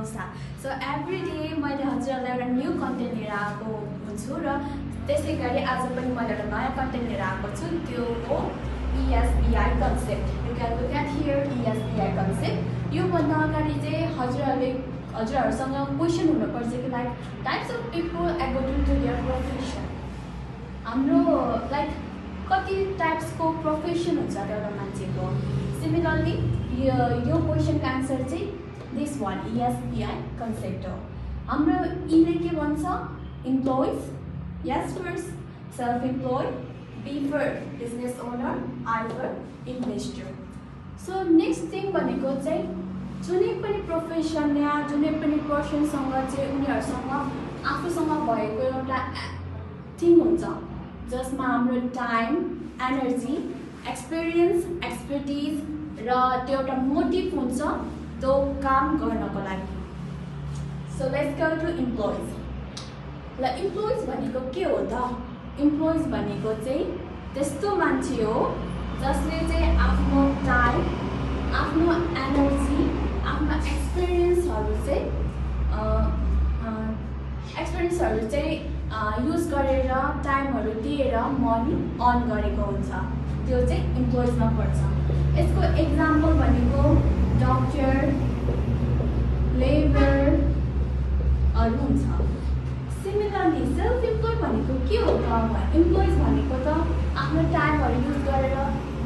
नमस्कार। So every day मैले हजुरहरूलाई एउटा न्यू कन्टेन्ट लिएर आएको हुन्छु र त्यसै गरी आज पनि मैले एउटा नयाँ कन्टेन्ट लिएर आएको छु। त्यो हो ESBI concept. You can look at here ESBI concept. योभन्दा अगाडि चाहिँ हजुरहरूसँग क्वेसन हुनुपर्छ कि like types of people according to their profession. हाम्रो लाइक कति टाइप्सको प्रोफेसन हुन्छ एउटा मान्छेको। सिमिलरली यो क्वेसनको आन्सर चाहिँ दिस वान ESBI कन्सेप्ट हो। हाम्रो ईले के भन्छ? Employees, S for self employed, B for business owner, I for investor. So next thing भनेको चाहिँ जुनै पनि प्रोफेसन या जुनै पनि पर्सनसँग चाहिँ उनीहरूसँग आफूसँग भएको एउटा थिङ हुन्छ जसमा हाम्रो टाइम, एनर्जी, एक्सपिरियन्स, एक्सपर्टिज र त्यो एउटा मोटिभ हुन्छ त्यो काम गर्नको लागि। So let's go to employees. ल इम्प्लोइज भनेको के हो त? इम्प्लोइज भनेको चाहिँ त्यस्तो मान्छे हो जसले चाहिँ आफ्नो टाइम, आफ्नो एनर्जी, आफ्नो एक्सपिरियन्सहरू चाहिँ युज गरेर टाइमहरू दिएर मनी अर्न गरेको हुन्छ। त्यो चाहिँ इम्प्लोइजमा पर्छ। यसको एक्जाम्पल भनेको डक्टर, लेबरहरू हुन्छ। सिमिलरली सेल्फ इम्प्लोइड भनेको के हो त? इम्प्लोइज भनेको त आफ्नो टाइमहरू युज गरेर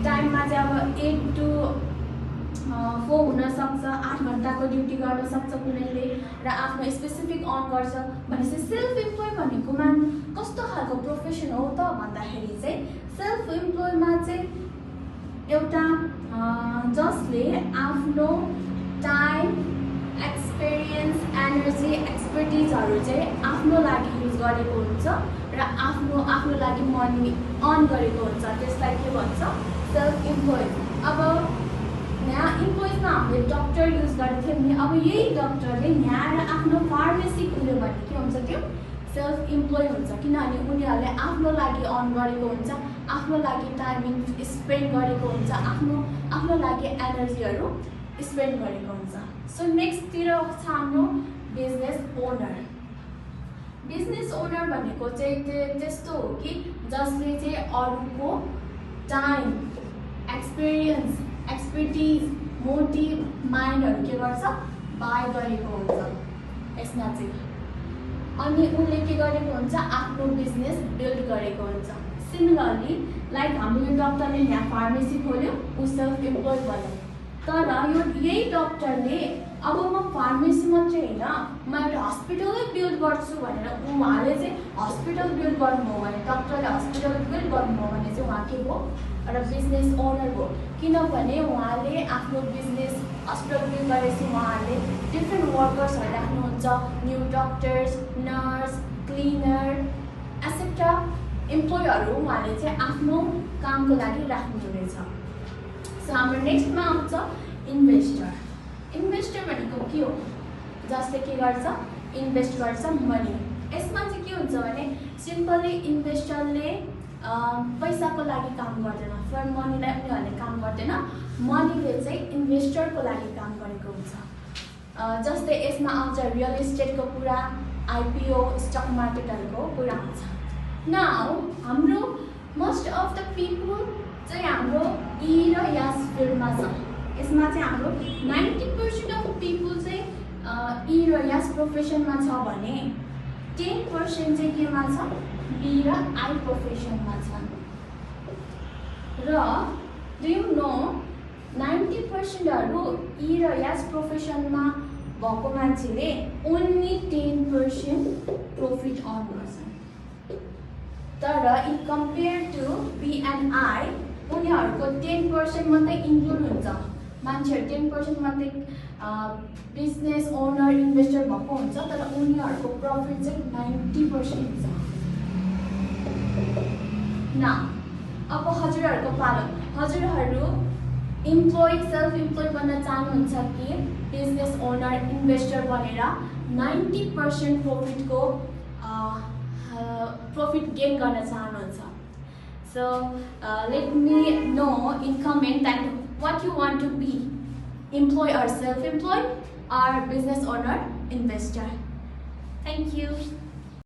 टाइममा चाहिँ अब 8 to 4 हुनसक्छ, 8 घन्टाको ड्युटी गर्न सक्छ कुनैले र आफ्नो स्पेसिफिक अर्न गर्छ। भनेपछि सेल्फ इम्प्लोइड भनेकोमा कस्तो खालको प्रोफेसन हो त भन्दाखेरि चाहिँ सेल्फ इम्प्लोइडमा चाहिँ एउटा जसले आफ्नो टाइम, एक्सपिरियन्स, एनर्जी, एक्सपर्टिजहरू चाहिँ आफ्नो लागि युज गरेको हुन्छ र आफ्नो लागि मनी अर्न गरेको हुन्छ। त्यसलाई के भन्छ? Self employed. अब यहाँ इम्प्लोइजमा हामीले डक्टर युज गरेको थियौँ नि। अब यही डक्टरले यहाँ आफ्नो फार्मेसी खोल्यो भने के हुन्छ? त्यो सेल्फ इम्प्लोइड हुन्छ, किनभने उनीहरूले आफ्नो लागि अर्न गरेको हुन्छ, आफ्नो लागि टाइमिङ स्पेन्ड गरेको हुन्छ, आफ्नो लागि एनर्जीहरू स्पेन्ड गरेको हुन्छ। सो नेक्स्टतिर छ हाम्रो बिजनेस ओनर। बिजनेस ओनर भनेको चाहिँ त्यस्तो हो कि जसले चाहिँ अरूको टाइम, एक्सपिरियन्स, एक्सपर्टिज, मोटिभ, माइन्डहरू के गर्छ? बाई गरेको हुन्छ यसमा चाहिँ। अनि उनले के गरेको हुन्छ? आफ्नो बिजनेस बिल्ड गरेको हुन्छ। सिमिलरली लाइक हाम्रो यो डक्टरले यहाँ फार्मेसी खोल्यो, ऊ सेल्फ इम्प्लोइड भयो। तर यही डक्टरले अब म फार्मेसी मात्रै होइन, म एउटा हस्पिटलै बिल्ड गर्छु भनेर उहाँले चाहिँ हस्पिटल बिल्ड गर्नुभयो भने, डक्टरले हस्पिटल बिल्ड गर्नुभयो भने चाहिँ उहाँ के भयो? एउटा बिजनेस ओनर भयो। किनभने उहाँले आफ्नो बिजनेस हस्पिटल बिल्ड गरेपछि उहाँले डिफ्रेन्ट वर्कर्सहरू राख्नुहुन्छ, new doctors, nurse, cleaner etcetera इम्प्लोइहरू उहाँले चाहिँ आफ्नो कामको लागि राख्नुहुनेछ। सो हाम्रो नेक्स्टमा आउँछ इन्भेस्टर। इन्भेस्टर भनेको के हो? जसले के गर्छ? इन्भेस्ट गर्छ मनी। यसमा चाहिँ के हुन्छ भने सिम्पली इन्भेस्टरले पैसाको लागि काम गर्दैन, फर मनीलाई उनीहरूले काम गर्दैन, मनीले चाहिँ इन्भेस्टरको लागि काम गरेको हुन्छ। जस्तै यसमा आउँछ रियल इस्टेटको कुरा, IPO, स्टक मार्केटहरूको कुरा आउँछ। नाउ हाम्रो मोस्ट अफ द पिपल चाहिँ हाम्रो E र S फिल्डमा छ। यसमा चाहिँ हाम्रो 90% अफ पिपल चाहिँ E र S प्रोफेसनमा छ भने 10% चाहिँ केमा छ? B र I प्रोफेसनमा छ। र डु यु नो 90%हरू E र S प्रोफेसनमा भएको मान्छेले ओन्ली 10% प्रफिट अर्न गर्छन्। तर in compare to B and I उनीहरूको 10% मात्रै इन्क्लुड हुन्छ। मान्छेहरू 10% मात्रै बिजनेस ओनर, इन्भेस्टर भएको हुन्छ, तर उनीहरूको प्रफिट चाहिँ 90% हुन्छ। न अब हजुरहरूको पालो। हजुरहरू इम्प्लोइड, सेल्फ इम्प्लोइड बन्न चाहनुहुन्छ कि बिजनेस ओनर, इन्भेस्टर बनेर 90% प्रफिट गेन गर्न चाहनुहुन्छ? So let me know in comment that what you want to be. employee or self-employed, or business owner, investor. Thank you.